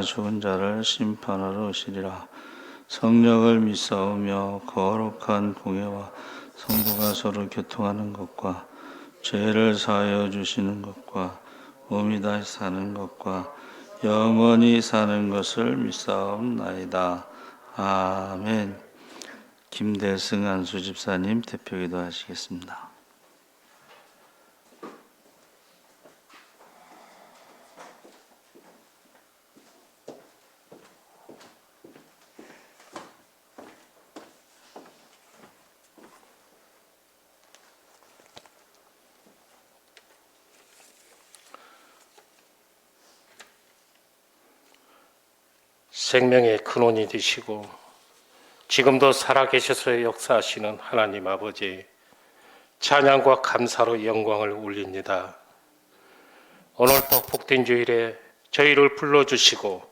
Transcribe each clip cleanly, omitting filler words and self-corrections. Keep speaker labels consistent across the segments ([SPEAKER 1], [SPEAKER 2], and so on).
[SPEAKER 1] 죽은 자를 심판하러 오시리라. 성령을 믿사오며 거룩한 공예와 성부가 서로 교통하는 것과 죄를 사하여 주시는 것과 몸이 다시 사는 것과 영원히 사는 것을 믿사옵나이다. 아멘. 김대승 안수집사님 대표기도 하시겠습니다.
[SPEAKER 2] 생명의 근원이 되시고 지금도 살아계셔서 역사하시는 하나님 아버지, 찬양과 감사로 영광을 올립니다. 오늘도 복된 주일에 저희를 불러주시고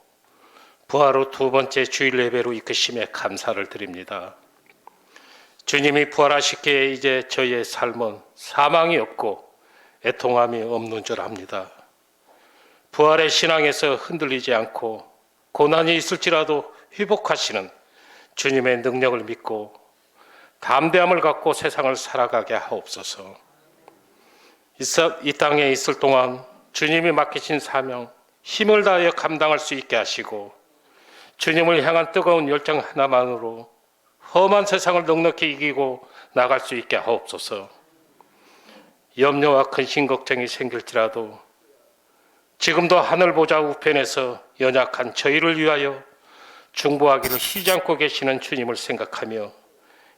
[SPEAKER 2] 부활 후 두 번째 주일 예배로 이끄심에 감사를 드립니다. 주님이 부활하시기에 이제 저희의 삶은 사망이 없고 애통함이 없는 줄 압니다. 부활의 신앙에서 흔들리지 않고 고난이 있을지라도 회복하시는 주님의 능력을 믿고 담대함을 갖고 세상을 살아가게 하옵소서. 이 땅에 있을 동안 주님이 맡기신 사명, 힘을 다하여 감당할 수 있게 하시고 주님을 향한 뜨거운 열정 하나만으로 험한 세상을 넉넉히 이기고 나갈 수 있게 하옵소서. 염려와 근심 걱정이 생길지라도 지금도 하늘 보좌 우편에서 연약한 저희를 위하여 중보하기를 쉬지 않고 계시는 주님을 생각하며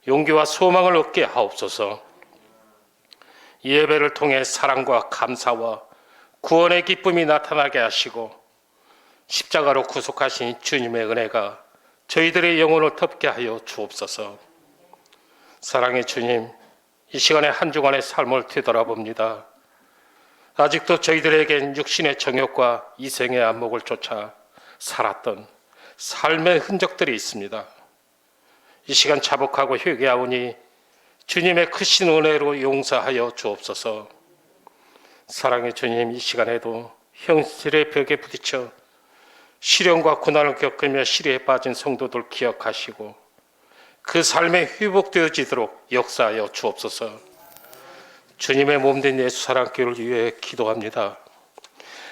[SPEAKER 2] 용기와 소망을 얻게 하옵소서. 이 예배를 통해 사랑과 감사와 구원의 기쁨이 나타나게 하시고 십자가로 구속하신 주님의 은혜가 저희들의 영혼을 덮게 하여 주옵소서. 사랑의 주님, 이 시간에 한 주간의 삶을 되돌아봅니다. 아직도 저희들에겐 육신의 정욕과 이생의 안목을 쫓아 살았던 삶의 흔적들이 있습니다. 이 시간 자복하고 회개하오니 주님의 크신 은혜로 용서하여 주옵소서. 사랑의 주님, 이 시간에도 현실의 벽에 부딪혀 시련과 고난을 겪으며 시리에 빠진 성도들 기억하시고 그 삶에 회복되어지도록 역사하여 주옵소서. 주님의 몸된 예수 사랑교회를 위해 기도합니다.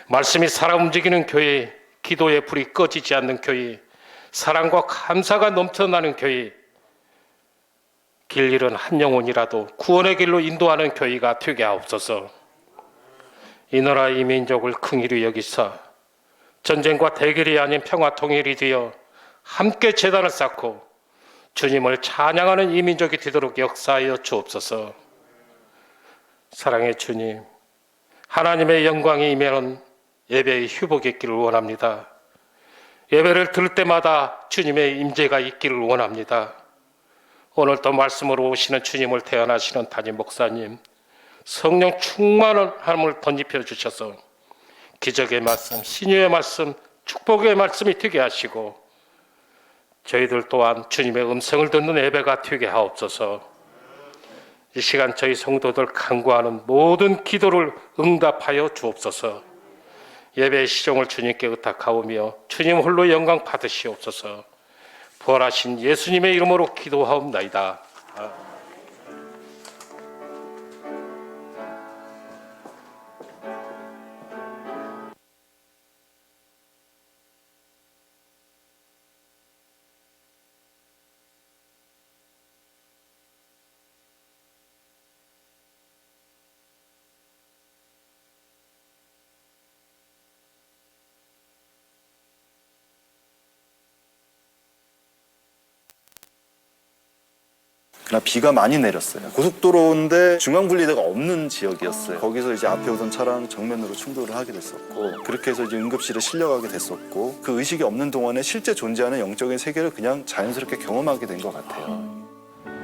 [SPEAKER 2] 말씀이 살아 움직이는 교회, 기도의 불이 꺼지지 않는 교회, 사랑과 감사가 넘쳐나는 교회, 길 잃은 한 영혼이라도 구원의 길로 인도하는 교회가 되게 하옵소서. 이 나라 이 민족을 긍휼히 여기사 전쟁과 대결이 아닌 평화 통일이 되어 함께 제단을 쌓고 주님을 찬양하는 이 민족이 되도록 역사하여 주옵소서. 사랑의 주님, 하나님의 영광이 임하는 예배의 휴복이 있기를 원합니다. 예배를 들을 때마다 주님의 임재가 있기를 원합니다. 오늘도 말씀으로 오시는 주님을 대안하시는 담임 목사님, 성령 충만함을 덧입혀 주셔서 기적의 말씀, 신유의 말씀, 축복의 말씀이 되게 하시고 저희들 또한 주님의 음성을 듣는 예배가 되게 하옵소서. 이 시간 저희 성도들 간구하는 모든 기도를 응답하여 주옵소서. 예배의 시종을 주님께 의탁하오며 주님 홀로 영광 받으시옵소서. 부활하신 예수님의 이름으로 기도하옵나이다.
[SPEAKER 3] 그날 비가 많이 내렸어요. 고속도로인데 중앙분리대가 없는 지역이었어요. 거기서 이제 앞에 오던 차랑 정면으로 충돌을 하게 됐었고, 그렇게 해서 이제 응급실에 실려가게 됐었고, 그 의식이 없는 동안에 실제 존재하는 영적인 세계를 그냥 자연스럽게 경험하게 된 것 같아요.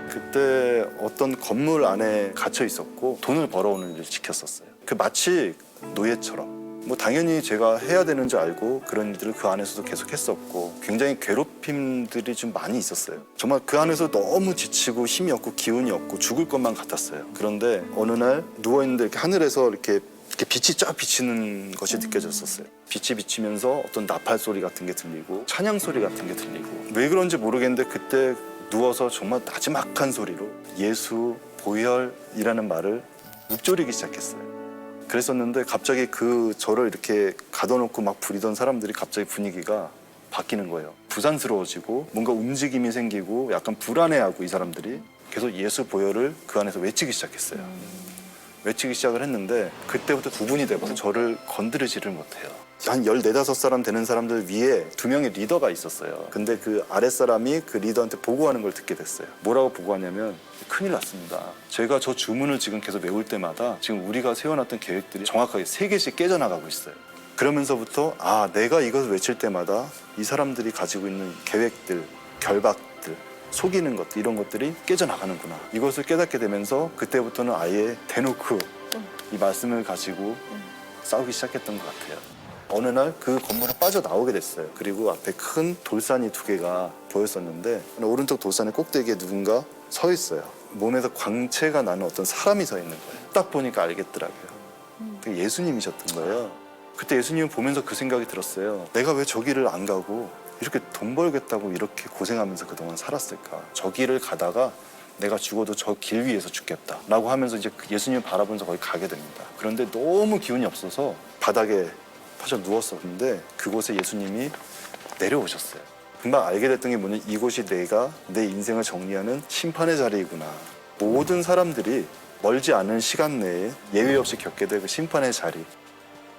[SPEAKER 3] 그때 어떤 건물 안에 갇혀 있었고 돈을 벌어오는 일을 지켰었어요. 그 마치 노예처럼. 뭐 당연히 제가 해야 되는 줄 알고 그런 일들을 그 안에서도 계속 했었고, 굉장히 괴롭힘들이 좀 많이 있었어요. 정말 그 안에서 너무 지치고 힘이 없고 기운이 없고 죽을 것만 같았어요. 그런데 어느 날 누워있는데 이렇게 하늘에서 이렇게 이렇게 빛이 쫙 비치는 것이 느껴졌었어요. 빛이 비치면서 어떤 나팔 소리 같은 게 들리고 찬양 소리 같은 게 들리고 왜 그런지 모르겠는데 그때 누워서 정말 나지막한 소리로 예수 보혈이라는 말을 읊조리기 시작했어요. 그랬었는데 갑자기 그 저를 이렇게 가둬놓고 막 부리던 사람들이 갑자기 분위기가 바뀌는 거예요. 부산스러워지고 뭔가 움직임이 생기고 약간 불안해하고 이 사람들이 계속 예수 보혈을 그 안에서 외치기 시작했어요. 외치기 시작을 했는데 그때부터 구분이 되고 저를 건드리지를 못해요. 한 14~15사람 되는 사람들 위에 2명의 리더가 있었어요. 근데 그 아랫사람이 그 리더한테 보고하는 걸 듣게 됐어요. 뭐라고 보고하냐면 큰일 났습니다. 제가 저 주문을 지금 계속 외울 때마다 지금 우리가 세워놨던 계획들이 정확하게 3개씩 깨져나가고 있어요. 그러면서부터 내가 이것을 외칠 때마다 이 사람들이 가지고 있는 계획들, 결박들, 속이는 것들 이런 것들이 깨져나가는구나. 이것을 깨닫게 되면서 그때부터는 아예 대놓고 이 말씀을 가지고 싸우기 시작했던 것 같아요. 어느 날 그 건물을 빠져나오게 됐어요. 그리고 앞에 큰 돌산이 2개가 보였었는데 오른쪽 돌산의 꼭대기에 누군가 서 있어요. 몸에서 광채가 나는 어떤 사람이 서 있는 거예요. 딱 보니까 알겠더라고요. 그게 예수님이셨던 거예요. 그때 예수님을 보면서 그 생각이 들었어요. 내가 왜 저 길을 안 가고 이렇게 돈 벌겠다고 이렇게 고생하면서 그동안 살았을까? 저 길을 가다가 내가 죽어도 저 길 위에서 죽겠다 라고 하면서 이제 예수님을 바라보면서 거기 가게 됩니다. 그런데 너무 기운이 없어서 바닥에 퍼져 누웠었는데 그곳에 예수님이 내려오셨어요. 금방 알게 됐던 게 뭐냐면 이곳이 내가 내 인생을 정리하는 심판의 자리이구나. 모든 사람들이 멀지 않은 시간 내에 예외 없이 겪게 될 그 심판의 자리,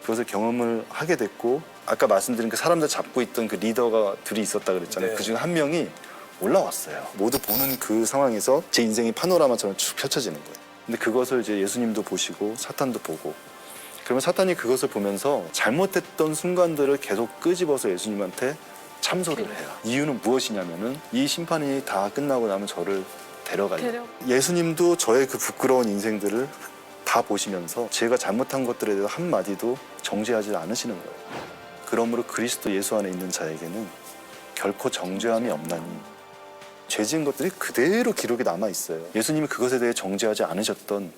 [SPEAKER 3] 그것을 경험을 하게 됐고, 아까 말씀드린 그 사람들 잡고 있던 그 리더가 둘이 있었다 그랬잖아요.
[SPEAKER 2] 네.
[SPEAKER 3] 그중 한 명이 올라왔어요. 모두 보는 그 상황에서 제 인생이 파노라마처럼 쭉 펼쳐지는 거예요. 근데 그것을 이제 예수님도 보시고 사탄도 보고, 그러면 사탄이 그것을 보면서 잘못했던 순간들을 계속 끄집어서 예수님한테 참소를 해요. 이유는 무엇이냐면은 이 심판이 다 끝나고 나면 저를 데려가요. 예수님도 저의 그 부끄러운 인생들을 다 보시면서 제가 잘못한 것들에 대해서 한마디도 정죄하지 않으시는 거예요. 그러므로 그리스도 예수 안에 있는 자에게는 결코 정죄함이 없나니, 죄 지은 것들이 그대로 기록이 남아 있어요. 예수님이 그것에 대해 정죄하지 않으셨던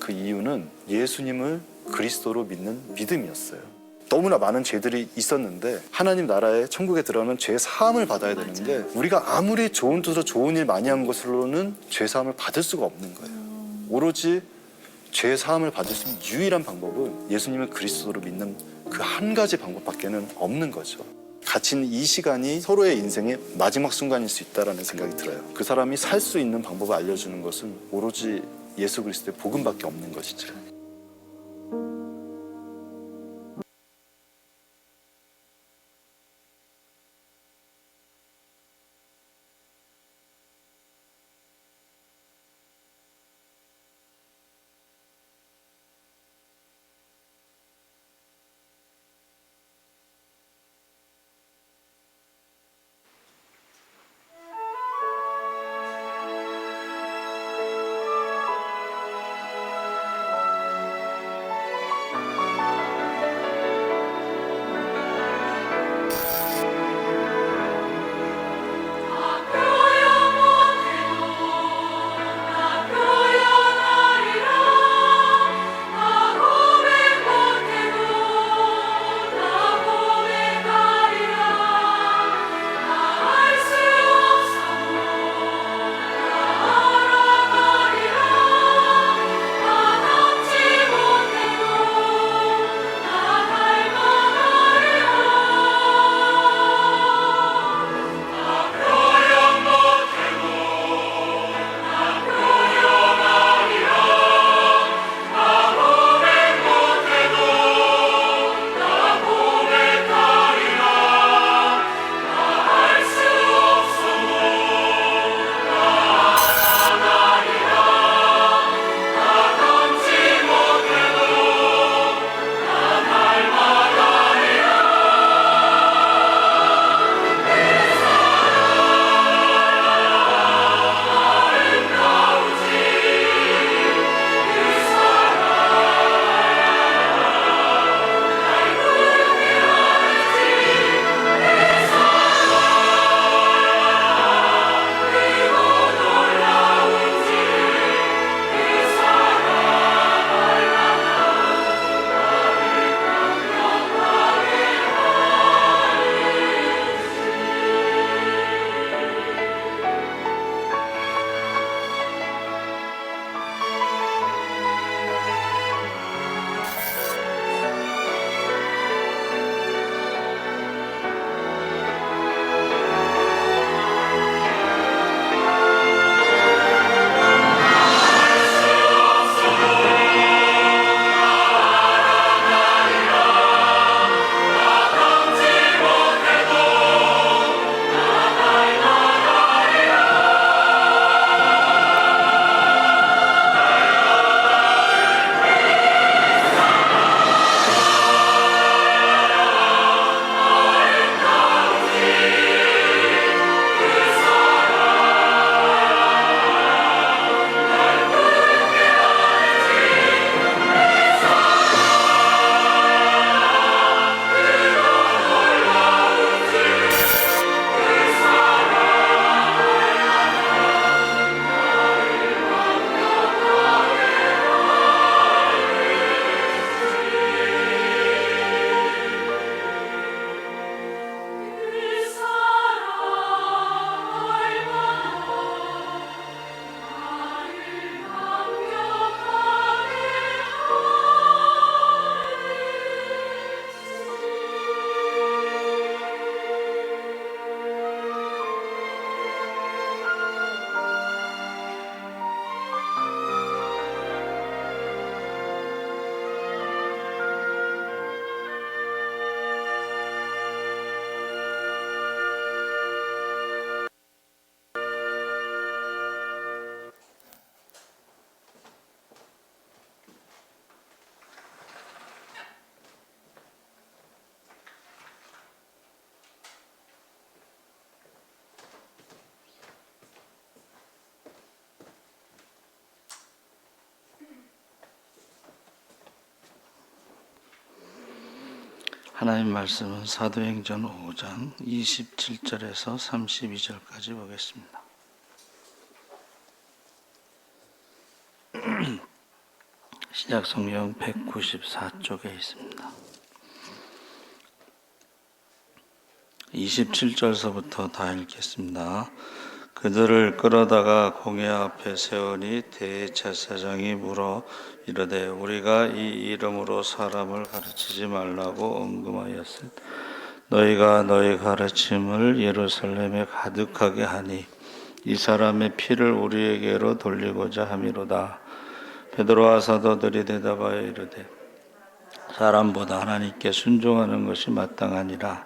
[SPEAKER 3] 그 이유는 예수님을 그리스도로 믿는 믿음이었어요. 너무나 많은 죄들이 있었는데 하나님 나라에 천국에 들어가면 죄 사함을 받아야 되는데 우리가 아무리 좋은 뜻으로 좋은 일 많이 한 것으로는 죄 사함을 받을 수가 없는 거예요. 오로지 죄 사함을 받을 수 있는 유일한 방법은 예수님을 그리스도로 믿는 그 한 가지 방법밖에는 없는 거죠. 갇힌 이 시간이 서로의 인생의 마지막 순간일 수 있다는 생각이 들어요. 그 사람이 살 수 있는 방법을 알려주는 것은 오로지 예수 그리스도의 복음밖에 없는 것이죠.
[SPEAKER 1] 하나님 말씀은 사도행전 5장 27절에서 32절까지 보겠습니다. 신약성경 194쪽에 있습니다. 27절서부터 다 읽겠습니다. 그들을 끌어다가 공회 앞에 세우니 대제사장이 물어 이르되 우리가 이 이름으로 사람을 가르치지 말라고 엄금하였으니 너희가 너희 가르침을 예루살렘에 가득하게 하니 이 사람의 피를 우리에게로 돌리고자 함이로다. 베드로와 사도들이 대답하여 이르되 사람보다 하나님께 순종하는 것이 마땅하니라.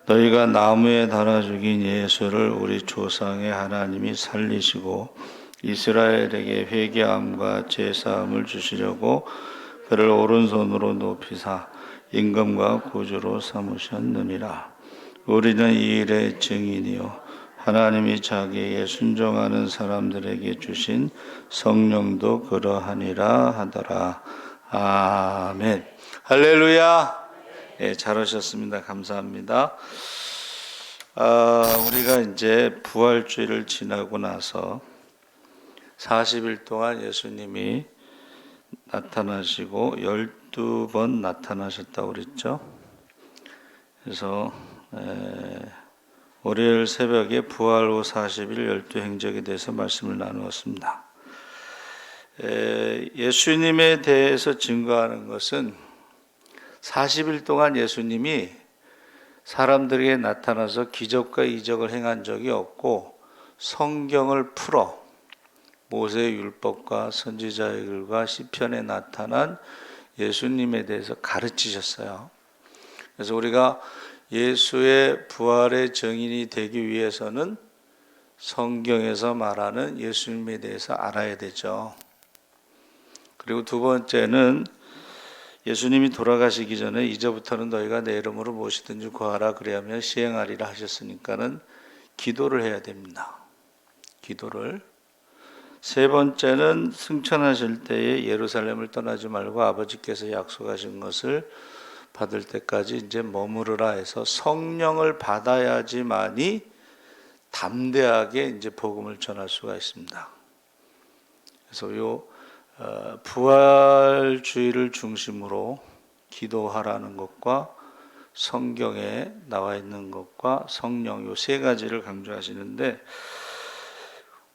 [SPEAKER 1] 너희가 나무에 달아 죽인 예수를 우리 조상의 하나님이 살리시고 이스라엘에게 회개함과 제사함을 주시려고 그를 오른손으로 높이사 임금과 구주로 삼으셨느니라. 우리는 이 일의 증인이요 하나님이 자기에게 순종하는 사람들에게 주신 성령도 그러하니라 하더라. 아멘. 할렐루야. 예, 잘 오셨습니다. 감사합니다. 우리가 이제 부활주의를 지나고 나서 40일 동안 예수님이 나타나시고 12번 나타나셨다고 그랬죠. 그래서 월요일 새벽에 부활 후 40일 12행적에 대해서 말씀을 나누었습니다. 예수님에 대해서 증거하는 것은 40일 동안 예수님이 사람들에게 나타나서 기적과 이적을 행한 적이 없고 성경을 풀어 모세의 율법과 선지자의 글과 시편에 나타난 예수님에 대해서 가르치셨어요. 그래서 우리가 예수의 부활의 증인이 되기 위해서는 성경에서 말하는 예수님에 대해서 알아야 되죠. 그리고 두 번째는 예수님이 돌아가시기 전에 이제부터는 너희가 내 이름으로 무엇이든지 구하라 그리하면 시행하리라 하셨으니까는 기도를 해야 됩니다. 기도를. 세 번째는 승천하실 때에 예루살렘을 떠나지 말고 아버지께서 약속하신 것을 받을 때까지 이제 머무르라 해서 성령을 받아야지만이 담대하게 이제 복음을 전할 수가 있습니다. 그래서 요 부활주의를 중심으로 기도하라는 것과 성경에 나와 있는 것과 성령 요 세 가지를 강조하시는데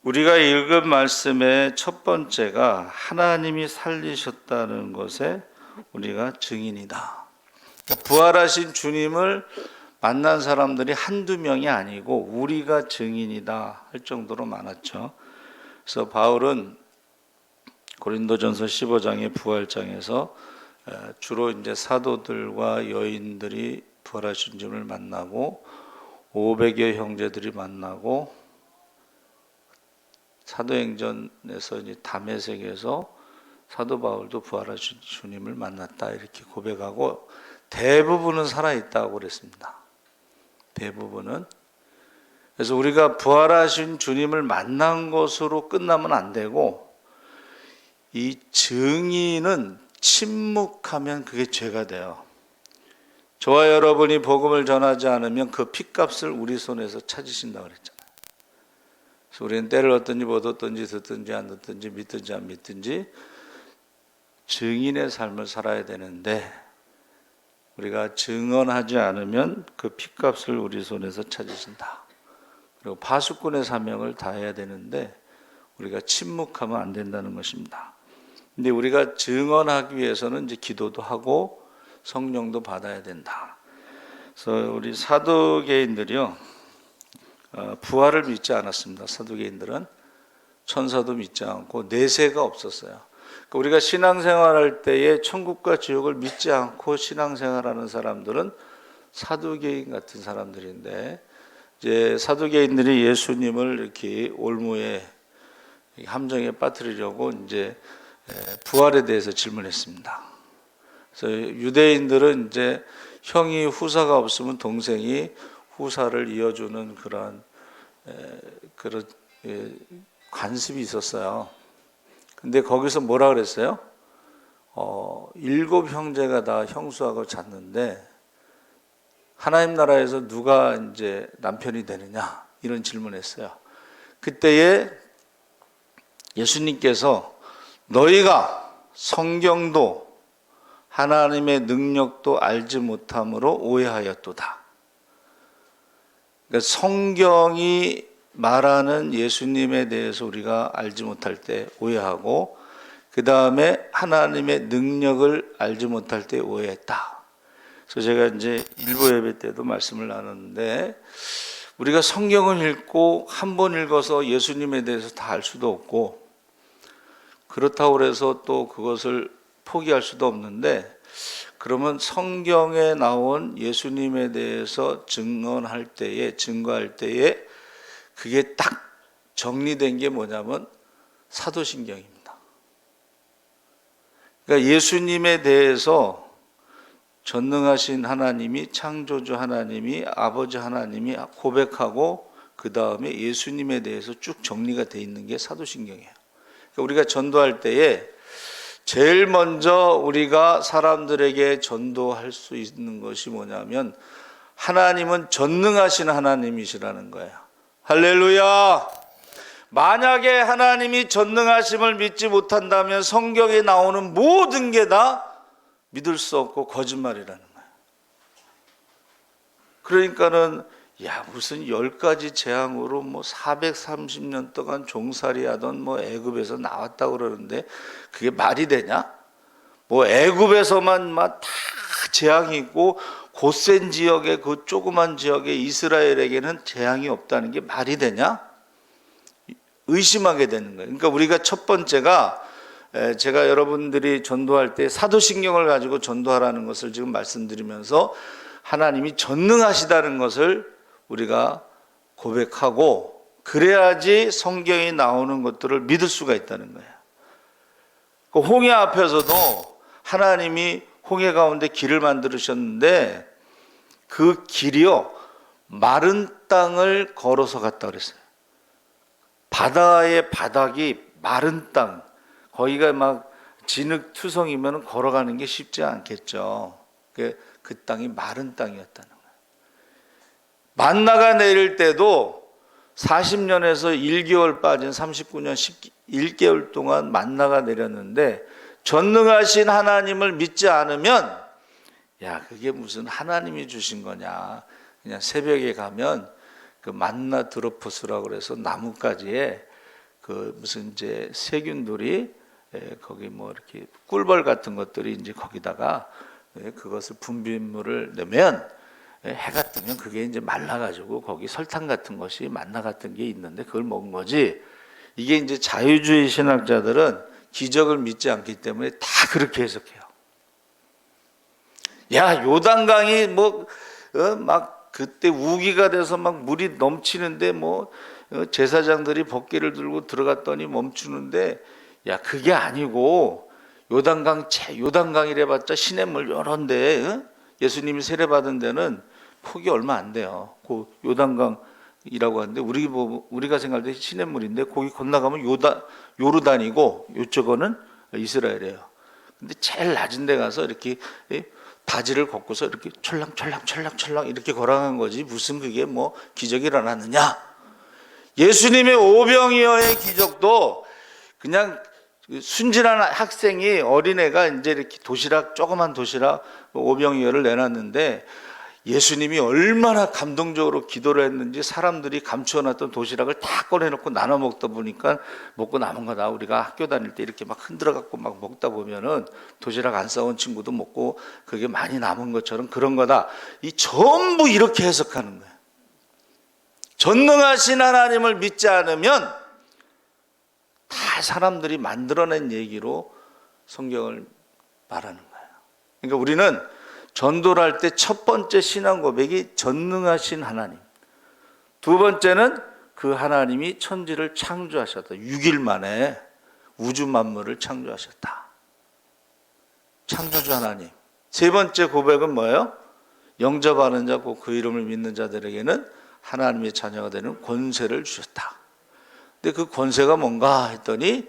[SPEAKER 1] 우리가 읽은 말씀의 첫 번째가 하나님이 살리셨다는 것에 우리가 증인이다. 부활하신 주님을 만난 사람들이 한두 명이 아니고 우리가 증인이다 할 정도로 많았죠. 그래서 바울은 고린도전서 15장의 부활장에서 주로 이제 사도들과 여인들이 부활하신 주님을 만나고 500여 형제들이 만나고 사도행전에서 이제 다메섹에서 사도 바울도 부활하신 주님을 만났다 이렇게 고백하고 대부분은 살아있다고 그랬습니다. 대부분은. 그래서 우리가 부활하신 주님을 만난 것으로 끝나면 안 되고 이 증인은 침묵하면 그게 죄가 돼요. 저와 여러분이 복음을 전하지 않으면 그 핏값을 우리 손에서 찾으신다고 그랬잖아요. 그래서 우리는 때를 얻든지 못 얻든지 듣든지 안 듣든지 믿든지 안 믿든지 증인의 삶을 살아야 되는데 우리가 증언하지 않으면 그 핏값을 우리 손에서 찾으신다. 그리고 파수꾼의 사명을 다해야 되는데 우리가 침묵하면 안 된다는 것입니다. 근데 우리가 증언하기 위해서는 이제 기도도 하고 성령도 받아야 된다. 그래서 우리 사도계인들이요, 부활을 믿지 않았습니다. 사도계인들은 천사도 믿지 않고 내세가 없었어요. 그러니까 우리가 신앙생활할 때에 천국과 지옥을 믿지 않고 신앙생활하는 사람들은 사두개인 같은 사람들인데 이제 사두개인들이 예수님을 이렇게 올무에 함정에 빠뜨리려고 이제 부활에 대해서 질문했습니다. 그래서 유대인들은 이제 형이 후사가 없으면 동생이 후사를 이어주는 그런 관습이 있었어요. 근데 거기서 뭐라 그랬어요? 7 형제가 다 형수하고 잤는데 하나님 나라에서 누가 이제 남편이 되느냐 이런 질문했어요. 그때에 예수님께서 너희가 성경도 하나님의 능력도 알지 못함으로 오해하였도다. 그러니까 성경이 말하는 예수님에 대해서 우리가 알지 못할 때 오해하고, 그 다음에 하나님의 능력을 알지 못할 때 오해했다. 그래서 제가 이제 일부 예배 때도 말씀을 나눴는데, 우리가 성경을 읽고 한 번 읽어서 예수님에 대해서 다 알 수도 없고, 그렇다고 해서 또 그것을 포기할 수도 없는데, 그러면 성경에 나온 예수님에 대해서 증거할 때에 그게 딱 정리된 게 뭐냐면 사도신경입니다. 그러니까 예수님에 대해서 전능하신 하나님이, 창조주 하나님이, 아버지 하나님이 고백하고 그 다음에 예수님에 대해서 쭉 정리가 돼 있는 게 사도신경이에요. 그러니까 우리가 전도할 때에 제일 먼저 우리가 사람들에게 전도할 수 있는 것이 뭐냐면 하나님은 전능하신 하나님이시라는 거예요. 할렐루야! 만약에 하나님이 전능하심을 믿지 못한다면 성경에 나오는 모든 게 다 믿을 수 없고 거짓말이라는 거예요. 그러니까는 무슨 10가지 재앙으로 430년 동안 종살이 하던 애굽에서 나왔다고 그러는데 그게 말이 되냐? 애굽에서만 다 재앙이 있고 고센 지역의 그 조그만 지역의 이스라엘에게는 재앙이 없다는 게 말이 되냐? 의심하게 되는 거예요. 그러니까 우리가 첫 번째가, 제가 여러분들이 전도할 때 사도신경을 가지고 전도하라는 것을 지금 말씀드리면서 하나님이 전능하시다는 것을 우리가 고백하고, 그래야지 성경이 나오는 것들을 믿을 수가 있다는 거예요. 그 홍해 앞에서도 하나님이 홍해 가운데 길을 만드셨는데 그 길이요, 마른 땅을 걸어서 갔다 그랬어요. 바다의 바닥이 마른 땅, 거기가 막 진흙투성이면 걸어가는 게 쉽지 않겠죠. 그 땅이 마른 땅이었다는 거예요. 만나가 내릴 때도 40년에서 1개월 빠진 39년 11개월 동안 만나가 내렸는데, 전능하신 하나님을 믿지 않으면 그게 무슨 하나님이 주신 거냐, 그냥 새벽에 가면 그 만나 드로포스라고 그래서 나뭇가지에 그 무슨 이제 세균들이 거기 이렇게 꿀벌 같은 것들이 이제 거기다가 그것을 분비물을 넣으면 해가 뜨면 그게 이제 말라가지고 거기 설탕 같은 것이 만나 같은 게 있는데 그걸 먹은 거지. 이게 이제 자유주의 신학자들은 기적을 믿지 않기 때문에 다 그렇게 해석해요. 요단강이 막 그때 우기가 돼서 막 물이 넘치는데 제사장들이 법궤를 들고 들어갔더니 멈추는데, 그게 아니고 요단강이래 봤자 시냇물 요런데 예수님이 세례받은 데는 폭이 얼마 안 돼요. 그 요단강이라고 하는데 우리가 생각할 때 시냇물인데 거기 건너가면 요르단이고 이쪽은 이스라엘이에요. 근데 제일 낮은 데 가서 이렇게 바지를 걷고서 이렇게 철랑철랑 이렇게 걸어간 거지 무슨 그게 기적이 일어났느냐. 예수님의 오병이어의 기적도 그냥 순진한 학생이, 어린애가 이제 이렇게 조그만 도시락 오병이어를 내놨는데 예수님이 얼마나 감동적으로 기도를 했는지 사람들이 감추어놨던 도시락을 다 꺼내놓고 나눠 먹다 보니까 먹고 남은 거다. 우리가 학교 다닐 때 이렇게 막 흔들어갖고 막 먹다 보면은 도시락 안 싸온 친구도 먹고 그게 많이 남은 것처럼 그런 거다. 이 전부 이렇게 해석하는 거예요. 전능하신 하나님을 믿지 않으면 다 사람들이 만들어낸 얘기로 성경을 말하는 거예요. 그러니까 우리는 전도를 할 때 첫 번째 신앙 고백이 전능하신 하나님, 두 번째는 그 하나님이 천지를 창조하셨다. 6일 만에 우주 만물을 창조하셨다. 창조주 하나님. 세 번째 고백은 뭐예요? 영접하는 자, 그 이름을 믿는 자들에게는 하나님의 자녀가 되는 권세를 주셨다. 근데 그 권세가 뭔가 했더니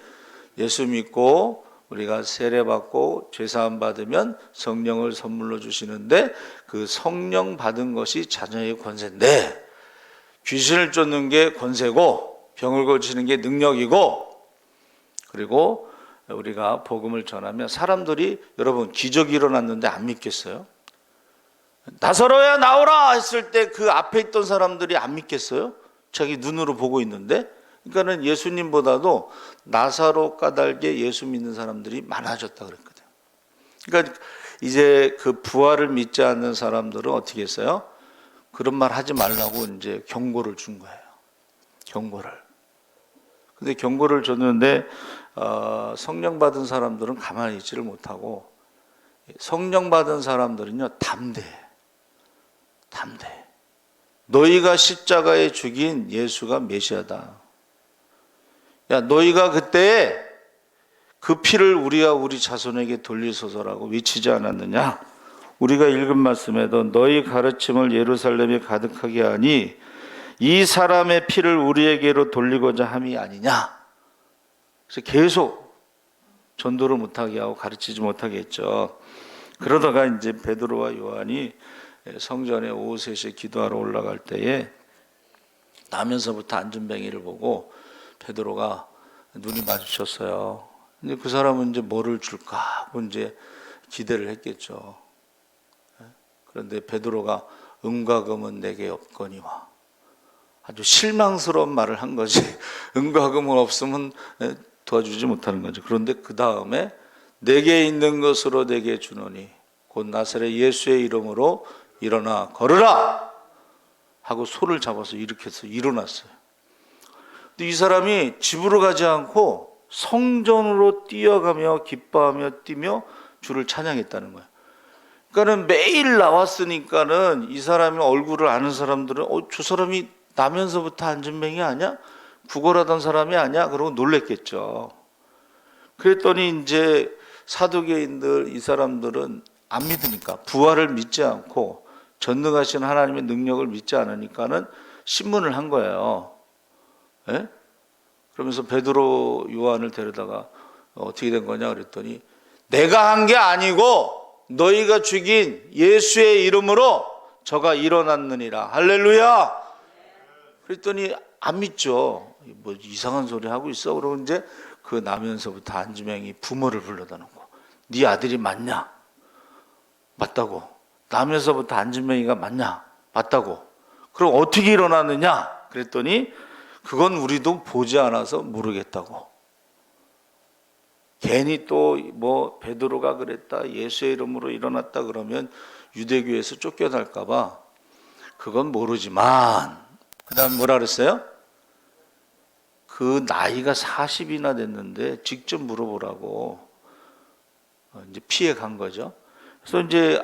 [SPEAKER 1] 예수 믿고 우리가 세례받고 죄사함 받으면 성령을 선물로 주시는데 그 성령 받은 것이 자녀의 권세인데 귀신을 쫓는 게 권세고 병을 고치는 게 능력이고 그리고 우리가 복음을 전하면 사람들이 여러분 기적이 일어났는데 안 믿겠어요? 나사로야 나오라 했을 때 그 앞에 있던 사람들이 안 믿겠어요? 자기 눈으로 보고 있는데 그러니까는 예수님보다도 나사로 까닭에 예수 믿는 사람들이 많아졌다 그랬거든요. 그러니까 이제 그 부활을 믿지 않는 사람들은 어떻게 했어요? 그런 말 하지 말라고 이제 경고를 준 거예요. 경고를. 근데 경고를 줬는데 성령 받은 사람들은 가만히 있지를 못하고 성령 받은 사람들은요 담대해. 너희가 십자가에 죽인 예수가 메시아다. 야, 너희가 그때 그 피를 우리가 우리 자손에게 돌리소서라고 외치지 않았느냐? 우리가 읽은 말씀에도 너희 가르침을 예루살렘에 가득하게 하니 이 사람의 피를 우리에게로 돌리고자 함이 아니냐? 그래서 계속 전도를 못하게 하고 가르치지 못하게 했죠. 그러다가 이제 베드로와 요한이 성전에 오후 3시에 기도하러 올라갈 때에 나면서부터 안전뱅이를 보고 베드로가 눈이 마주쳤어요. 근데 그 사람은 이제 뭐를 줄까 하고 이제 기대를 했겠죠. 그런데 베드로가 은과 금은 내게 없거니와 아주 실망스러운 말을 한 거지. 은과 금은 없으면 도와주지 못하는 거죠. 그런데 그 다음에 내게 있는 것으로 내게 주노니 곧 나사렛 예수의 이름으로 일어나 걸으라 하고 손을 잡아서 일으켜서 일어났어요. 근데 이 사람이 집으로 가지 않고 성전으로 뛰어가며 기뻐하며 뛰며 주를 찬양했다는 거예요. 그러니까는 매일 나왔으니까는 이 사람이 얼굴을 아는 사람들은 저 사람이 나면서부터 안전뱅이 아니야? 구걸하던 사람이 아니야? 그러고 놀랬겠죠. 그랬더니 이제 사두개인들 이 사람들은 안 믿으니까 부활을 믿지 않고 전능하신 하나님의 능력을 믿지 않으니까는 신문을 한 거예요. 예? 그러면서 베드로 요한을 데려다가 어떻게 된 거냐 그랬더니 내가 한 게 아니고 너희가 죽인 예수의 이름으로 저가 일어났느니라. 할렐루야. 그랬더니 안 믿죠. 뭐 이상한 소리 하고 있어. 그러고 이제 그 나면서부터 안주명이 부모를 불러다 놓고 네 아들이 맞냐? 맞다고. 나면서부터 안주명이가 맞냐? 맞다고. 그럼 어떻게 일어났느냐? 그랬더니 그건 우리도 보지 않아서 모르겠다고. 괜히 또 뭐 베드로가 그랬다, 예수의 이름으로 일어났다 그러면 유대교에서 쫓겨날까 봐 그건 모르지만 그 다음 뭐라 그랬어요? 그 나이가 40이나 됐는데 직접 물어보라고 이제 피해 간 거죠. 그래서 이제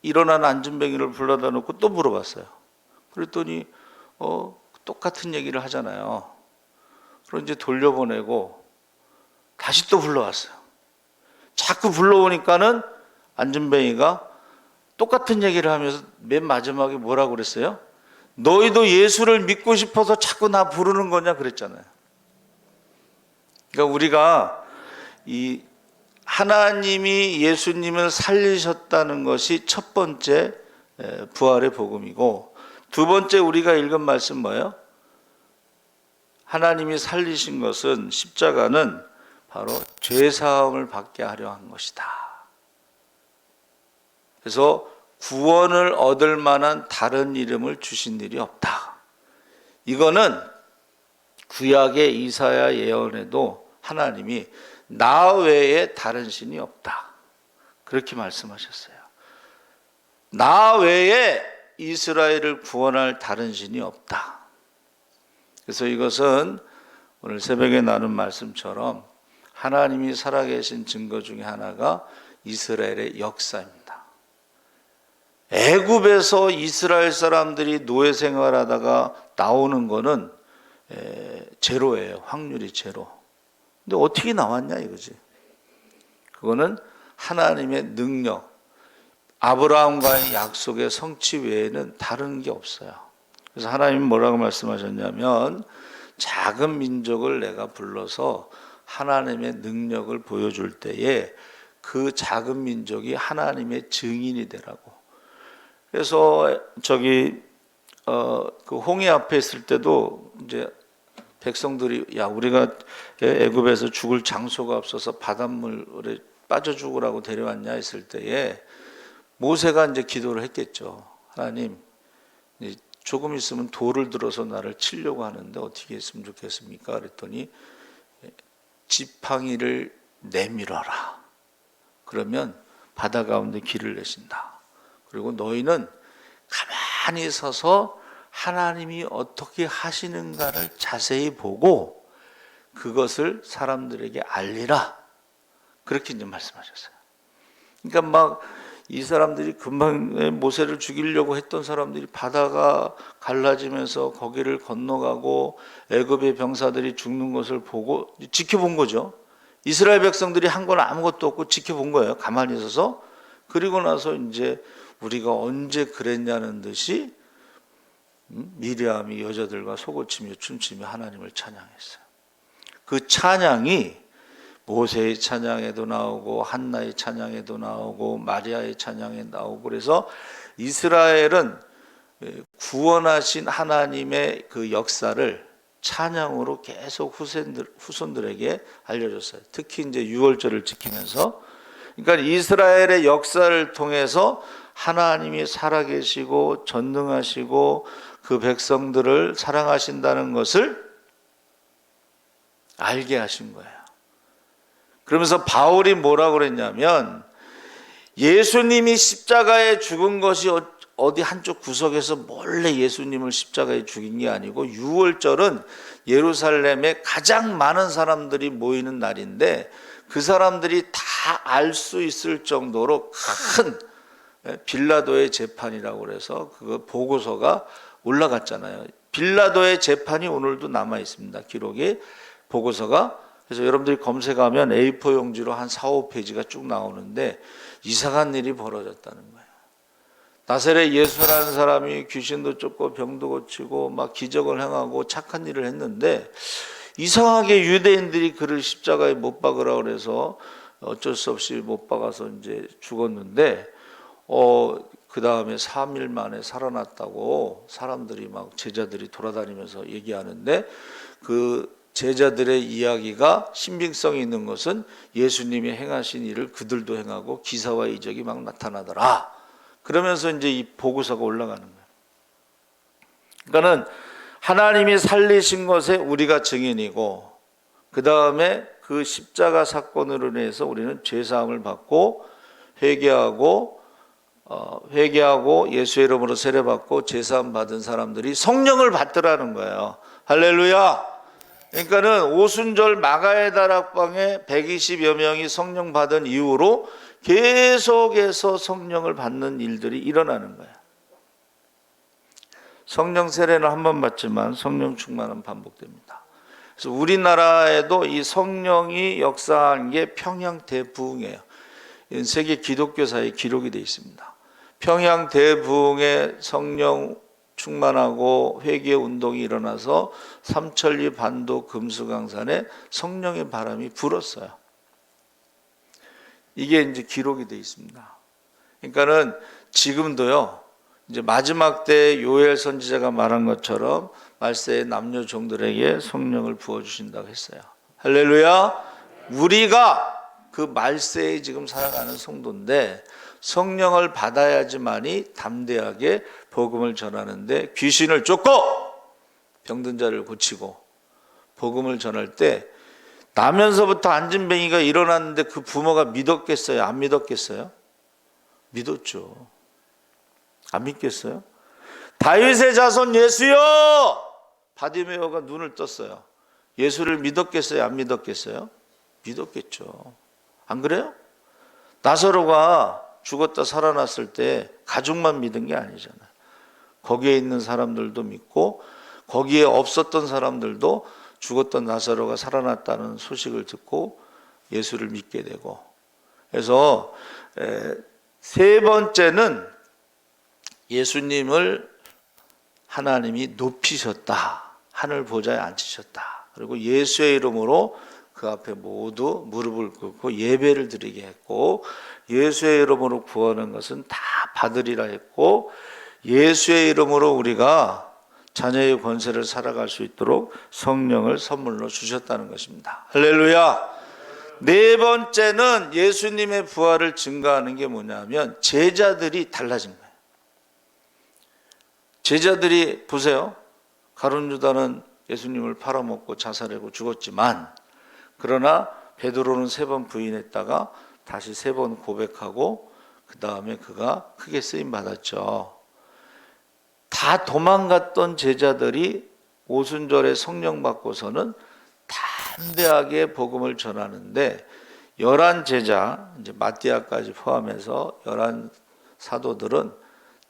[SPEAKER 1] 일어난 안전뱅이를 불러다 놓고 또 물어봤어요. 그랬더니 똑같은 얘기를 하잖아요. 그럼 이제 돌려보내고 다시 또 불러왔어요. 자꾸 불러오니까는 안전뱅이가 똑같은 얘기를 하면서 맨 마지막에 뭐라고 그랬어요? 너희도 예수를 믿고 싶어서 자꾸 나 부르는 거냐 그랬잖아요. 그러니까 우리가 이 하나님이 예수님을 살리셨다는 것이 첫 번째 부활의 복음이고, 두 번째 우리가 읽은 말씀 뭐예요? 하나님이 살리신 것은 십자가는 바로 죄사함을 받게 하려 한 것이다. 그래서 구원을 얻을 만한 다른 이름을 주신 일이 없다. 이거는 구약의 이사야 예언에도 하나님이 나 외에 다른 신이 없다. 그렇게 말씀하셨어요. 나 외에 이스라엘을 구원할 다른 신이 없다. 그래서 이것은 오늘 새벽에 나눈 말씀처럼 하나님이 살아계신 증거 중에 하나가 이스라엘의 역사입니다. 애굽에서 이스라엘 사람들이 노예 생활하다가 나오는 거는 제로예요. 확률이 제로. 근데 어떻게 나왔냐 이거지. 그거는 하나님의 능력, 아브라함과의 약속의 성취 외에는 다른 게 없어요. 그래서 하나님은 뭐라고 말씀하셨냐면 작은 민족을 내가 불러서 하나님의 능력을 보여줄 때에 그 작은 민족이 하나님의 증인이 되라고. 그래서 그 홍해 앞에 있을 때도 이제 백성들이 야 우리가 애굽에서 죽을 장소가 없어서 바닷물에 빠져 죽으라고 데려왔냐 했을 때에 모세가 이제 기도를 했겠죠. 하나님, 조금 있으면 돌을 들어서 나를 치려고 하는데 어떻게 했으면 좋겠습니까? 그랬더니 지팡이를 내밀어라. 그러면 바다 가운데 길을 내신다. 그리고 너희는 가만히 서서 하나님이 어떻게 하시는가를 자세히 보고 그것을 사람들에게 알리라. 그렇게 이제 말씀하셨어요. 그러니까 막 이 사람들이 금방 모세를 죽이려고 했던 사람들이 바다가 갈라지면서 거기를 건너가고 애굽의 병사들이 죽는 것을 보고 지켜본 거죠. 이스라엘 백성들이 한 건 아무것도 없고 지켜본 거예요. 가만히 있어서. 그리고 나서 이제 우리가 언제 그랬냐는 듯이 미리암이 여자들과 소고치며 춤추며 하나님을 찬양했어요. 그 찬양이 모세의 찬양에도 나오고 한나의 찬양에도 나오고 마리아의 찬양에 나오고 그래서 이스라엘은 구원하신 하나님의 그 역사를 찬양으로 계속 후손들에게 알려줬어요. 특히 이제 유월절을 지키면서 그러니까 이스라엘의 역사를 통해서 하나님이 살아계시고 전능하시고 그 백성들을 사랑하신다는 것을 알게 하신 거예요. 그러면서 바울이 뭐라고 그랬냐면 예수님이 십자가에 죽은 것이 어디 한쪽 구석에서 몰래 예수님을 십자가에 죽인 게 아니고 유월절은 예루살렘에 가장 많은 사람들이 모이는 날인데 그 사람들이 다 알 수 있을 정도로 큰 빌라도의 재판이라고 그래서 그 보고서가 올라갔잖아요. 빌라도의 재판이 오늘도 남아 있습니다. 기록이 보고서가. 그래서 여러분들이 검색하면 A4 용지로 한 4, 5페이지가 쭉 나오는데 이상한 일이 벌어졌다는 거예요. 나사렛 예수라는 사람이 귀신도 쫓고 병도 고치고 막 기적을 행하고 착한 일을 했는데 이상하게 유대인들이 그를 십자가에 못 박으라 그래서 어쩔 수 없이 못 박아서 이제 죽었는데 그 다음에 3일 만에 살아났다고 사람들이 막 제자들이 돌아다니면서 얘기하는데 그 제자들의 이야기가 신빙성이 있는 것은 예수님이 행하신 일을 그들도 행하고 기사와 이적이 막 나타나더라. 그러면서 이제 이 보고서가 올라가는 거예요. 그러니까는 하나님이 살리신 것에 우리가 증인이고 그 다음에 그 십자가 사건으로 인해서 우리는 죄사함을 받고 회개하고 예수의 이름으로 세례받고 죄사함 받은 사람들이 성령을 받더라는 거예요. 할렐루야. 그러니까는 오순절 마가의 다락방에 120여 명이 성령 받은 이후로 계속해서 성령을 받는 일들이 일어나는 거예요. 성령 세례는 한 번 받지만 성령 충만은 반복됩니다. 그래서 우리나라에도 이 성령이 역사한 게 평양 대부흥이에요. 이건 세계 기독교사에 기록이 되어 있습니다. 평양 대부흥에 성령 충만하고 회개 운동이 일어나서 삼천리 반도 금수강산에 성령의 바람이 불었어요. 이게 이제 기록이 되어 있습니다. 그러니까는 지금도요, 이제 마지막 때 요엘 선지자가 말한 것처럼 말세의 남녀 종들에게 성령을 부어주신다고 했어요. 할렐루야. 우리가 그 말세에 지금 살아가는 성도인데 성령을 받아야지만이 담대하게 복음을 전하는데 귀신을 쫓고 병든 자를 고치고 복음을 전할 때 나면서부터 안진뱅이가 일어났는데 그 부모가 믿었겠어요? 안 믿었겠어요? 믿었죠. 안 믿겠어요? 다윗의 자손 예수여! 바디메오가 눈을 떴어요. 예수를 믿었겠어요? 안 믿었겠어요? 믿었겠죠. 안 그래요? 나사로가 죽었다 살아났을 때 가족만 믿은 게 아니잖아요. 거기에 있는 사람들도 믿고 거기에 없었던 사람들도 죽었던 나사로가 살아났다는 소식을 듣고 예수를 믿게 되고, 그래서 세 번째는 예수님을 하나님이 높이셨다. 하늘 보좌에 앉히셨다. 그리고 예수의 이름으로 그 그 앞에 모두 무릎을 꿇고 예배를 드리게 했고, 예수의 이름으로 구하는 것은 다 받으리라 했고, 예수의 이름으로 우리가 자녀의 권세를 살아갈 수 있도록 성령을 선물로 주셨다는 것입니다. 할렐루야. 네 번째는 예수님의 부활을 증거하는 게 뭐냐면 제자들이 달라진 거예요. 제자들이 보세요. 가룟 유다는 예수님을 팔아먹고 자살하고 죽었지만, 그러나 베드로는 3번 부인했다가 다시 3번 고백하고 그 다음에 그가 크게 쓰임 받았죠. 다 도망갔던 제자들이 오순절에 성령 받고서는 담대하게 복음을 전하는데, 11 제자, 이제 마띠아까지 포함해서 11 사도들은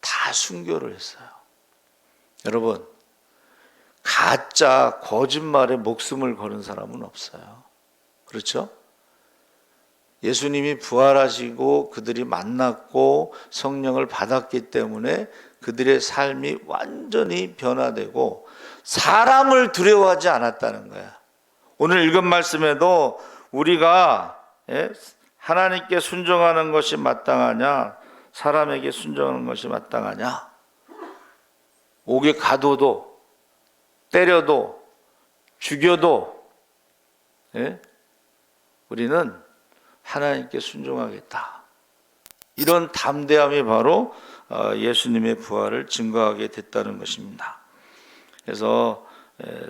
[SPEAKER 1] 다 순교를 했어요. 여러분, 가짜 거짓말에 목숨을 거는 사람은 없어요. 그렇죠? 예수님이 부활하시고 그들이 만났고 성령을 받았기 때문에 그들의 삶이 완전히 변화되고 사람을 두려워하지 않았다는 거야. 오늘 읽은 말씀에도 우리가 하나님께 순종하는 것이 마땅하냐, 사람에게 순종하는 것이 마땅하냐, 옥에 가둬도 때려도 죽여도 우리는 하나님께 순종하겠다. 이런 담대함이 바로 예수님의 부활을 증거하게 됐다는 것입니다. 그래서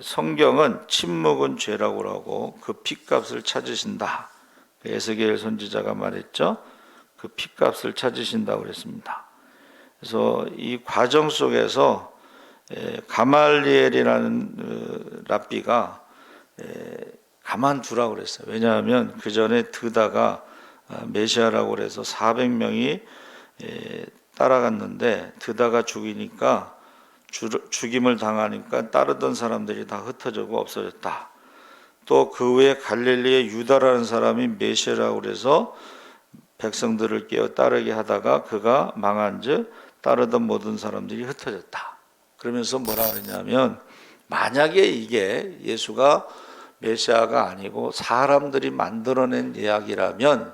[SPEAKER 1] 성경은 침묵은 죄라고 하고 그 핏값을 찾으신다. 에스겔 선지자가 말했죠. 그 핏값을 찾으신다고 그랬습니다. 그래서 이 과정 속에서 가말리엘이라는 랍비가 가만두라고 그랬어요. 왜냐하면 그 전에 드다가 메시아라고 그래서 400명이 따라갔는데 드다가 죽이니까 죽임을 당하니까 따르던 사람들이 다 흩어지고 없어졌다. 또 그 후에 갈릴리의 유다라는 사람이 메시아라고 그래서 백성들을 깨어 따르게 하다가 그가 망한즉 따르던 모든 사람들이 흩어졌다. 그러면서 뭐라 그러냐면, 만약에 이게 예수가 메시아가 아니고 사람들이 만들어낸 이야기라면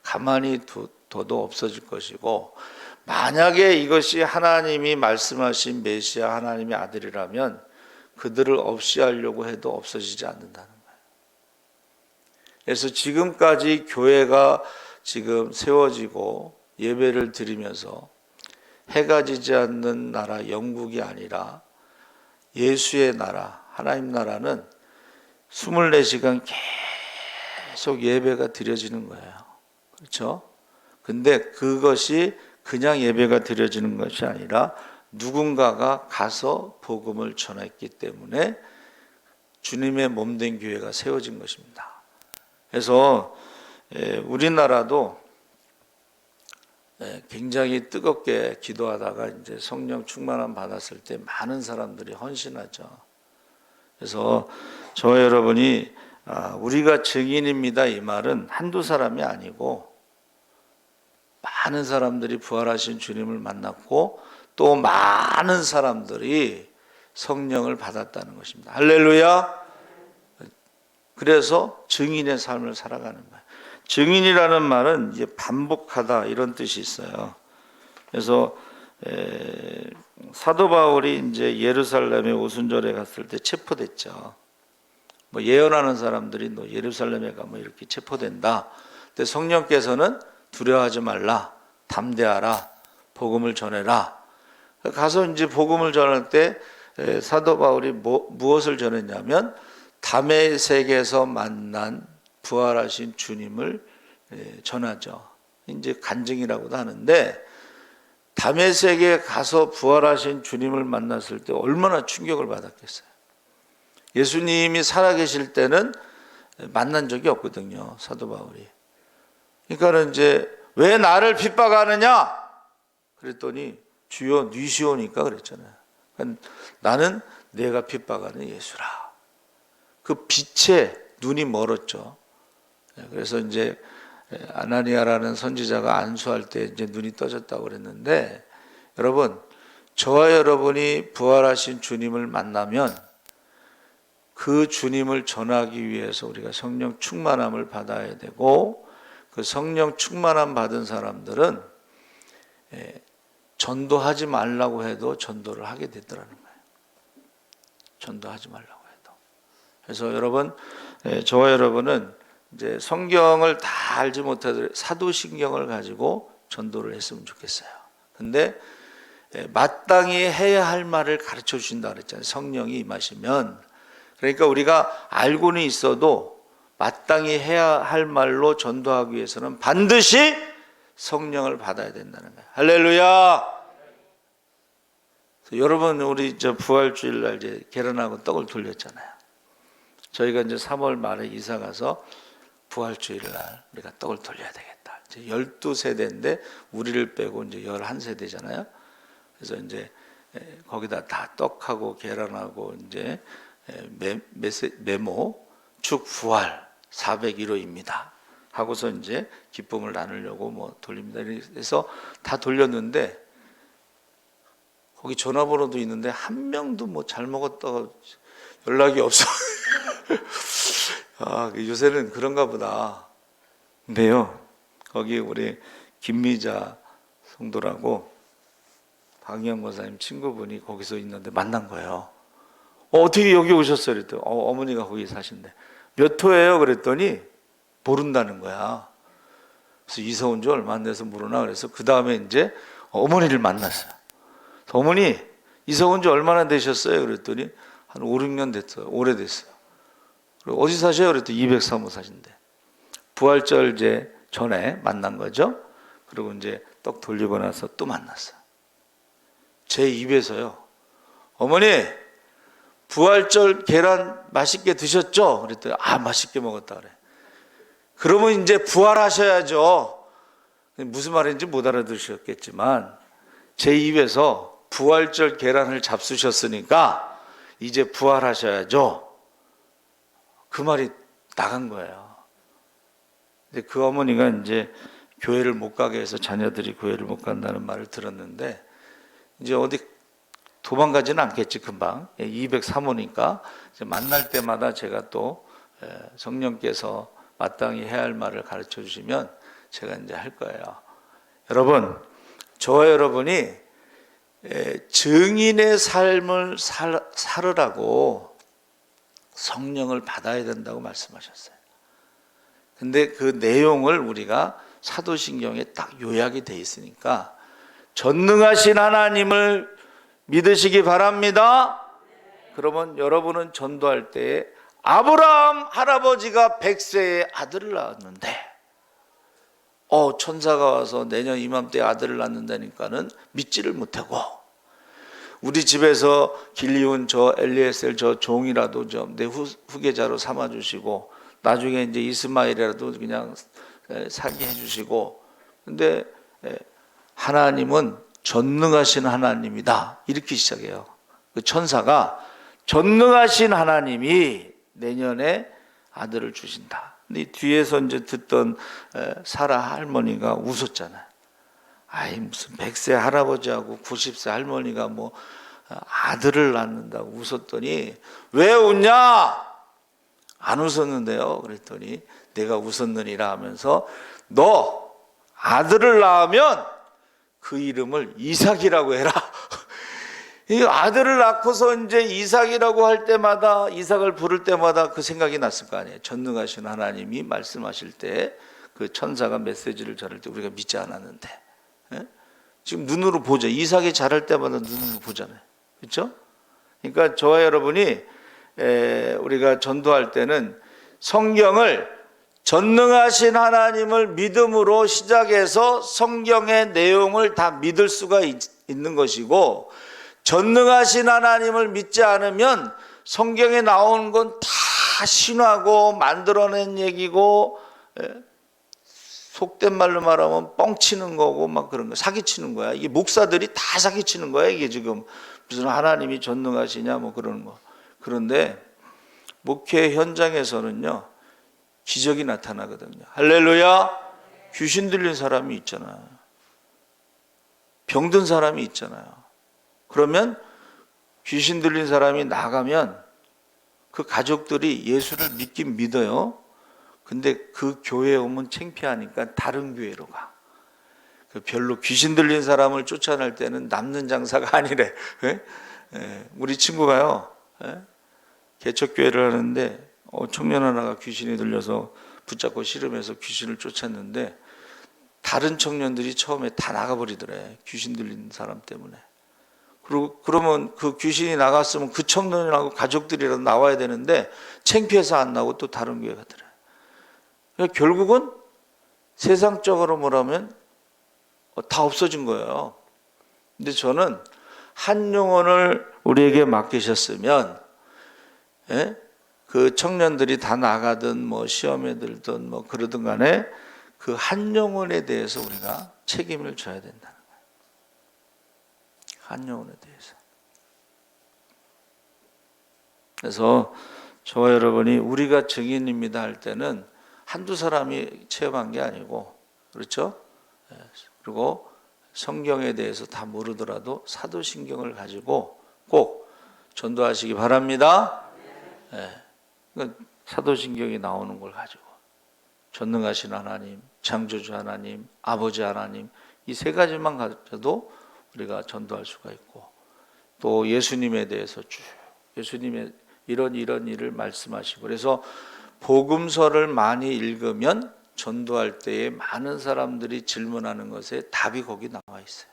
[SPEAKER 1] 가만히 둬도 없어질 것이고, 만약에 이것이 하나님이 말씀하신 메시아 하나님의 아들이라면 그들을 없이 하려고 해도 없어지지 않는다는 거예요. 그래서 지금까지 교회가 지금 세워지고 예배를 드리면서 해가 지지 않는 나라 영국이 아니라 예수의 나라, 하나님 나라는 24시간 계속 예배가 드려지는 거예요. 그렇죠? 근데 그것이 그냥 예배가 드려지는 것이 아니라 누군가가 가서 복음을 전했기 때문에 주님의 몸된 교회가 세워진 것입니다. 그래서 우리나라도 굉장히 뜨겁게 기도하다가 이제 성령 충만함 받았을 때 많은 사람들이 헌신하죠. 그래서 저와 여러분이 우리가 증인입니다 이 말은 한두 사람이 아니고 많은 사람들이 부활하신 주님을 만났고 또 많은 사람들이 성령을 받았다는 것입니다. 할렐루야. 그래서 증인의 삶을 살아가는 거예요. 증인이라는 말은 이제 반복하다 이런 뜻이 있어요. 그래서 사도 바울이 이제 예루살렘에 오순절에 갔을 때 체포됐죠. 뭐 예언하는 사람들이 너 예루살렘에 가면 이렇게 체포된다. 근데 성령께서는 두려워하지 말라, 담대하라, 복음을 전해라. 가서 이제 복음을 전할 때 사도 바울이 무엇을 전했냐면 다메섹에서 만난 부활하신 주님을 전하죠. 이제 간증이라고도 하는데, 다메섹에 가서 부활하신 주님을 만났을 때 얼마나 충격을 받았겠어요. 예수님이 살아계실 때는 만난 적이 없거든요, 사도 바울이. 그러니까 이제 왜 나를 핍박하느냐? 그랬더니 주여 니시오니까 그랬잖아요. 그러니까 나는 내가 핍박하는 예수라. 그 빛에 눈이 멀었죠. 그래서 이제 아나니아라는 선지자가 안수할 때 이제 눈이 떠졌다고 그랬는데, 여러분, 저와 여러분이 부활하신 주님을 만나면 그 주님을 전하기 위해서 우리가 성령 충만함을 받아야 되고, 그 성령 충만함 받은 사람들은 전도하지 말라고 해도 전도를 하게 되더라는 거예요. 전도하지 말라고 해도. 그래서 여러분, 저와 여러분은 이제 성경을 다 알지 못하더라도 사도신경을 가지고 전도를 했으면 좋겠어요. 근데 마땅히 해야 할 말을 가르쳐 주신다 그랬잖아요. 성령이 임하시면. 그러니까 우리가 알고는 있어도 마땅히 해야 할 말로 전도하기 위해서는 반드시 성령을 받아야 된다는 거예요. 할렐루야. 여러분, 우리 저 부활주일 날 이제 계란하고 떡을 돌렸잖아요. 저희가 이제 3월 말에 이사 가서 부활주일 날 우리가 떡을 돌려야 되겠다. 이제 12세대인데 우리를 빼고 이제 11세대잖아요. 그래서 이제 거기다 다 떡하고 계란하고 이제 메모 축 부활 401호입니다. 하고서 이제 기쁨을 나누려고 뭐 돌립니다. 그래서 다 돌렸는데 거기 전화번호도 있는데 한 명도 뭐 잘 먹었다고 연락이 없어. 아, 요새는 그런가 보다. 근데요, 거기 우리 김미자 성도라고 박영 권사님 친구분이 거기서 있는데 만난 거예요. 어떻게 여기 오셨어요? 그랬더니 어머니가 거기 사신대. 몇 호예요? 그랬더니 모른다는 거야. 그래서 이사 온 지 얼마 안 돼서 모르나. 그래서 그 다음에 이제 어머니를 만났어요. 어머니 이사 온 지 얼마나 되셨어요? 그랬더니 한 5, 6년 됐어요. 오래됐어요. 그리고 어디 사셔요? 그랬더니 203호 사신대. 부활절 이제 전에 만난 거죠. 그리고 이제 떡 돌리고 나서 또 만났어요. 제 입에서요, 어머니 부활절 계란 맛있게 드셨죠? 그랬더니 맛있게 먹었다 그래. 그러면 이제 부활하셔야죠. 무슨 말인지 못 알아들으셨겠지만 제 입에서 부활절 계란을 잡수셨으니까 이제 부활하셔야죠. 그 말이 나간 거예요. 근데 그 어머니가 이제 교회를 못 가게 해서 자녀들이 교회를 못 간다는 말을 들었는데 이제 어디 도망가지는 않겠지 금방. 203호니까 이제 만날 때마다 제가 또 성령께서 마땅히 해야 할 말을 가르쳐 주시면 제가 이제 할 거예요. 여러분, 저와 여러분이 증인의 삶을 살으라고 성령을 받아야 된다고 말씀하셨어요. 근데 그 내용을 우리가 사도신경에 딱 요약이 돼 있으니까 전능하신 하나님을 믿으시기 바랍니다. 그러면 여러분은 전도할 때에 아브라함 할아버지가 100세에 아들을 낳았는데 천사가 와서 내년 이맘때 아들을 낳는다니까는 믿지를 못하고, 우리 집에서 길리온 저 엘리에셀 저 종이라도 좀 내 후계자로 삼아주시고 나중에 이제 이스마엘이라도 그냥 살게 해주시고, 근데 하나님은 전능하신 하나님이다 이렇게 시작해요. 그 천사가 전능하신 하나님이 내년에 아들을 주신다. 근데 뒤에서 이제 듣던 사라 할머니가 웃었잖아요. 아이 무슨 100세 할아버지하고 90세 할머니가 뭐 아들을 낳는다고 웃었더니 왜 웃냐? 안 웃었는데요. 그랬더니 내가 웃었느니라 하면서 너 아들을 낳으면 그 이름을 이삭이라고 해라. 이 아들을 낳고서 이제 이삭이라고 할 때마다, 이삭을 부를 때마다 그 생각이 났을 거 아니에요. 전능하신 하나님이 말씀하실 때 그 천사가 메시지를 전할 때 우리가 믿지 않았는데, 지금 눈으로 보죠. 이삭이 자랄 때마다 눈으로 보잖아요. 그렇죠? 그러니까 저와 여러분이 우리가 전도할 때는 성경을 전능하신 하나님을 믿음으로 시작해서 성경의 내용을 다 믿을 수가 있는 것이고, 전능하신 하나님을 믿지 않으면 성경에 나오는 건 다 신화고 만들어낸 얘기고, 속된 말로 말하면 뻥치는 거고 막 그런 거, 사기치는 거야. 이게 목사들이 다 사기치는 거야. 이게 지금 무슨 하나님이 전능하시냐 뭐 그러는 거. 그런데 목회 현장에서는요 기적이 나타나거든요. 할렐루야. 귀신 들린 사람이 있잖아요. 병든 사람이 있잖아요. 그러면 귀신 들린 사람이 나가면 그 가족들이 예수를 믿긴 믿어요. 근데 그 교회에 오면 창피하니까 다른 교회로 가. 그 별로 귀신 들린 사람을 쫓아낼 때는 남는 장사가 아니래. 예? 예, 우리 친구가요, 예? 개척교회를 하는데 청년 하나가 귀신이 들려서 붙잡고 씨름해서 귀신을 쫓았는데 다른 청년들이 처음에 다 나가버리더래. 귀신 들린 사람 때문에. 그러면 그 귀신이 나갔으면 그 청년하고 가족들이라도 나와야 되는데 창피해서 안 나오고 또 다른 교회 가더래. 그러니까 결국은 세상적으로 뭐라면 다 없어진 거예요. 근데 저는 한 영혼을 우리에게 맡기셨으면, 예? 그 청년들이 다 나가든 뭐 시험에 들든 뭐 그러든 간에 그 한 영혼에 대해서 우리가 책임을 져야 된다는 거예요. 한 영혼에 대해서. 그래서 저와 여러분이 우리가 증인입니다 할 때는 한두 사람이 체험한 게 아니고, 그렇죠? 그리고 성경에 대해서 다 모르더라도 사도신경을 가지고 꼭 전도하시기 바랍니다. 그러니까 사도신경이 나오는 걸 가지고 전능하신 하나님, 창조주 하나님, 아버지 하나님, 이 세 가지만 가져도 우리가 전도할 수가 있고, 또 예수님에 대해서 쭉 예수님의 이런 일을 말씀하시고, 그래서 복음서를 많이 읽으면 전도할 때에 많은 사람들이 질문하는 것에 답이 거기 나와 있어요.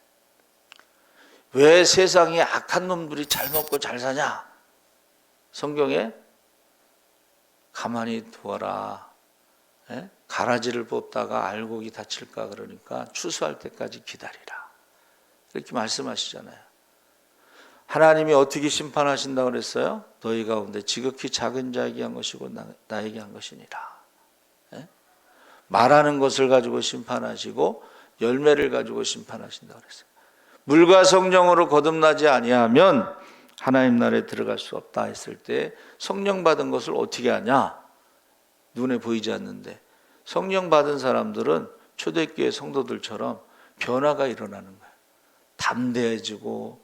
[SPEAKER 1] 왜 세상에 악한 놈들이 잘 먹고 잘 사냐? 성경에 가만히 두어라. 예? 가라지를 뽑다가 알곡이 다칠까 그러니까 추수할 때까지 기다리라. 이렇게 말씀하시잖아요. 하나님이 어떻게 심판하신다고 그랬어요? 너희 가운데 지극히 작은 자에게 한 것이고 나에게 한 것이니라. 예? 말하는 것을 가지고 심판하시고 열매를 가지고 심판하신다고 그랬어요. 물과 성령으로 거듭나지 아니하면 하나님 나라에 들어갈 수 없다 했을 때 성령 받은 것을 어떻게 하냐? 눈에 보이지 않는데 성령 받은 사람들은 초대교회 성도들처럼 변화가 일어나는 거예요. 담대해지고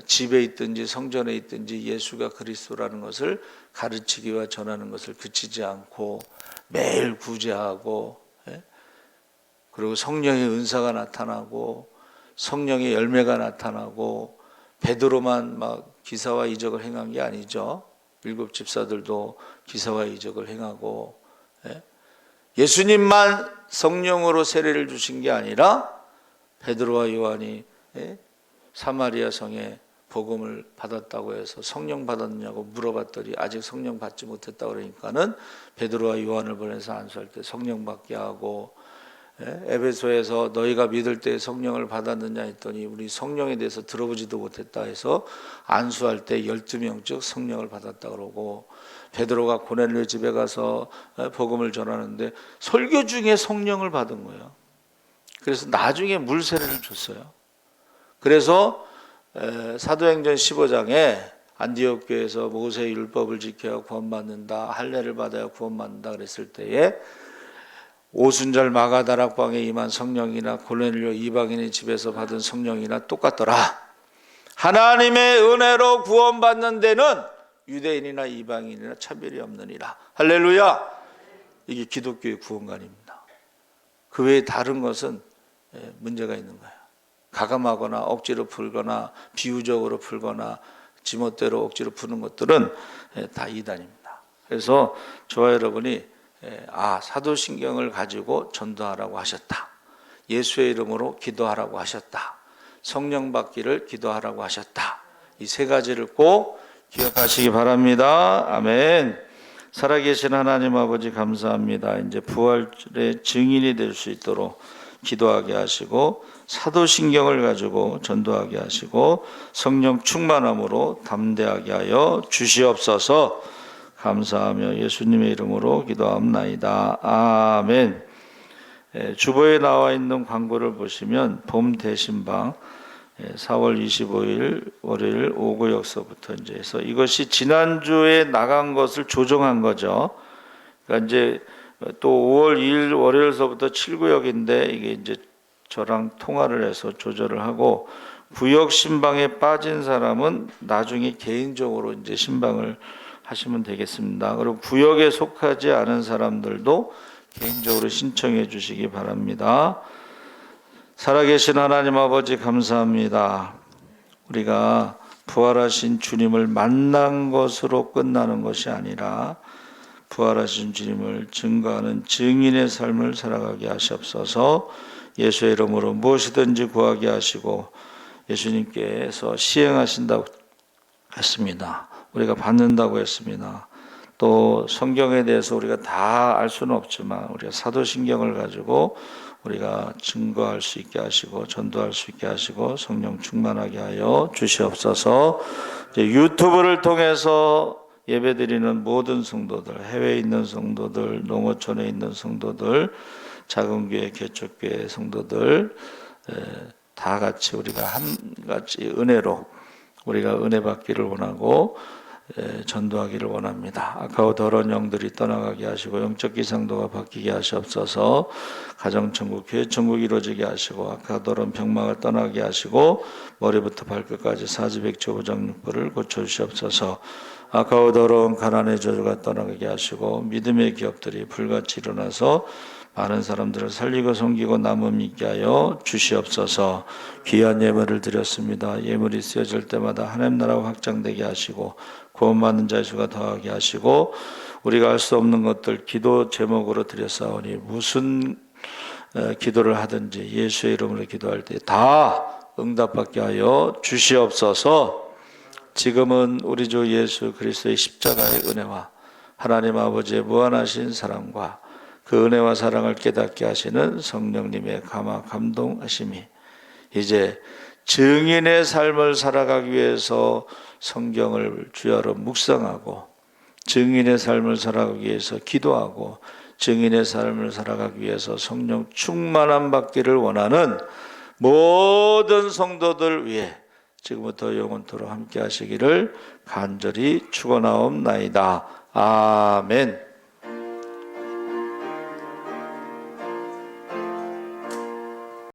[SPEAKER 1] 집에 있든지 성전에 있든지 예수가 그리스도라는 것을 가르치기와 전하는 것을 그치지 않고 매일 구제하고, 그리고 성령의 은사가 나타나고 성령의 열매가 나타나고, 베드로만 막 기사와 이적을 행한 게 아니죠. 7 집사들도 기사와 이적을 행하고, 예수님만 성령으로 세례를 주신 게 아니라 베드로와 요한이 사마리아 성에 복음을 받았다고 해서 성령 받았느냐고 물어봤더니 아직 성령 받지 못했다고 그러니까는 베드로와 요한을 보내서 안수할 때 성령 받게 하고, 에베소에서 너희가 믿을 때 성령을 받았느냐 했더니 우리 성령에 대해서 들어보지도 못했다 해서 안수할 때 12명쯤 성령을 받았다 그러고, 베드로가 고넬료 집에 가서 복음을 전하는데 설교 중에 성령을 받은 거예요. 그래서 나중에 물세례를 줬어요. 그래서 사도행전 15장에 안디옥 교회에서 모세의 율법을 지켜야 구원받는다, 할례를 받아야 구원받는다 그랬을 때에 오순절 마가다락 광에 임한 성령이나 고넬료 이방인의 집에서 받은 성령이나 똑같더라. 하나님의 은혜로 구원받는 데는 유대인이나 이방인이나 차별이 없느니라. 할렐루야. 이게 기독교의 구원관입니다. 그 외에 다른 것은 문제가 있는 거예요. 가감하거나 억지로 풀거나 비유적으로 풀거나 지멋대로 억지로 푸는 것들은 다 이단입니다. 그래서 저와 여러분이 사도신경을 가지고 전도하라고 하셨다. 예수의 이름으로 기도하라고 하셨다. 성령 받기를 기도하라고 하셨다. 이 세 가지를 꼭 기억하시기 바랍니다. 아멘. 살아계신 하나님 아버지 감사합니다. 이제 부활의 증인이 될 수 있도록 기도하게 하시고 사도신경을 가지고 전도하게 하시고 성령 충만함으로 담대하게 하여 주시옵소서. 감사하며 예수님의 이름으로 기도합나이다. 아멘. 주보에 나와 있는 광고를 보시면 봄 대신방 4월 25일 월요일 오구역서부터 이제 해서 이것이 지난주에 나간 것을 조정한 거죠. 그러니까 이제 또 5월 2일 월요일서부터 7구역인데 이게 이제 저랑 통화를 해서 조절을 하고, 구역 신방에 빠진 사람은 나중에 개인적으로 이제 신방을 하시면 되겠습니다. 그리고 구역에 속하지 않은 사람들도 개인적으로 신청해 주시기 바랍니다. 살아계신 하나님 아버지 감사합니다. 우리가 부활하신 주님을 만난 것으로 끝나는 것이 아니라 부활하신 주님을 증거하는 증인의 삶을 살아가게 하시옵소서. 예수의 이름으로 무엇이든지 구하게 하시고 예수님께서 시행하신다고 했습니다. 우리가 받는다고 했습니다. 또 성경에 대해서 우리가 다 알 수는 없지만 우리가 사도신경을 가지고 우리가 증거할 수 있게 하시고 전도할 수 있게 하시고 성령 충만하게 하여 주시옵소서. 이제 유튜브를 통해서 예배드리는 모든 성도들, 해외에 있는 성도들, 농어촌에 있는 성도들, 작은 교회, 개척교회 성도들 다 같이 우리가 한 가지 은혜로 우리가 은혜 받기를 원하고 전도하기를 원합니다. 아까워 더러운 영들이 떠나가게 하시고 영적 기상도가 바뀌게 하시옵소서. 가정천국, 교회천국 이루어지게 하시고 아까 더러운 병마가 떠나게 하시고 머리부터 발끝까지 사지백조 부정육부를 고쳐주시옵소서. 아까워 더러운 가난의 저주가 떠나가게 하시고 믿음의 기업들이 불같이 일어나서 많은 사람들을 살리고 섬기고 남음 있게 하여 주시옵소서. 귀한 예물을 드렸습니다. 예물이 쓰여질 때마다 하나님 나라가 확장되게 하시고 구원받는 자의 수가 더하게 하시고 우리가 할 수 없는 것들 기도 제목으로 드렸사오니 무슨 기도를 하든지 예수의 이름으로 기도할 때 다 응답받게 하여 주시옵소서. 지금은 우리 주 예수 그리스도의 십자가의 은혜와 하나님 아버지의 무한하신 사랑과 그 은혜와 사랑을 깨닫게 하시는 성령님의 감화 감동하심이 이제 증인의 삶을 살아가기 위해서 성경을 주야로 묵상하고 증인의 삶을 살아가기 위해서 기도하고 증인의 삶을 살아가기 위해서 성령 충만함 받기를 원하는 모든 성도들 위해 지금부터 영원토록 함께 하시기를 간절히 축원하옵나이다. 아멘.